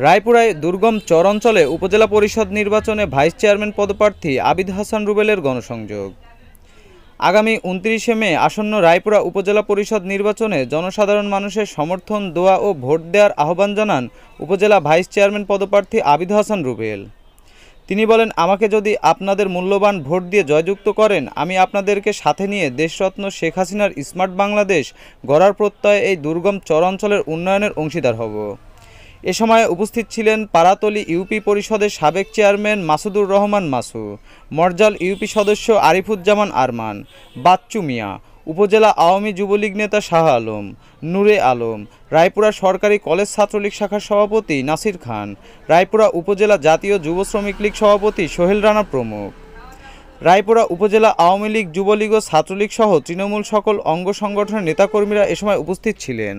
রায়পুরায় দুর্গম চর অঞ্চলে উপজেলা পরিষদ নির্বাচনে ভাইস চেয়ারম্যান পদপ্রার্থী আবিদ হাসান রুবেলের গণসংযোগ। আগামী ২৯শে মে আসন্ন রায়পুরা উপজেলা পরিষদ নির্বাচনে জনসাধারণ মানুষের সমর্থন, দোয়া ও ভোট দেওয়ার আহ্বান জানান উপজেলা ভাইস চেয়ারম্যান পদপ্রার্থী আবিদ হাসান রুবেল। তিনি বলেন, আমাকে যদি আপনাদের মূল্যবান ভোট দিয়ে জয়যুক্ত করেন, আমি আপনাদেরকে সাথে নিয়ে দেশরত্ন শেখ হাসিনার স্মার্ট বাংলাদেশ গড়ার প্রত্যয়ে এই দুর্গম চর অঞ্চলের উন্নয়নের অংশীদার হব। এ সময় উপস্থিত ছিলেন পাড়াতলী ইউপি পরিষদের সাবেক চেয়ারম্যান মাসুদুর রহমান মাসু, মরজাল ইউপি সদস্য আরিফুজ্জামান আরমান, বাচ্চু মিয়া, উপজেলা আওয়ামী যুবলীগ নেতা শাহ আলম, নূরে আলম, রায়পুরা সরকারি কলেজ ছাত্রলীগ শাখার সভাপতি নাসির খান, রায়পুরা উপজেলা জাতীয় যুব শ্রমিক লীগ সভাপতি সোহেল রানা প্রমুখ। রায়পুরা উপজেলা আওয়ামী লীগ, যুবলীগ ও ছাত্রলীগ সহ তৃণমূল সকল অঙ্গ সংগঠনের নেতাকর্মীরা এ সময় উপস্থিত ছিলেন।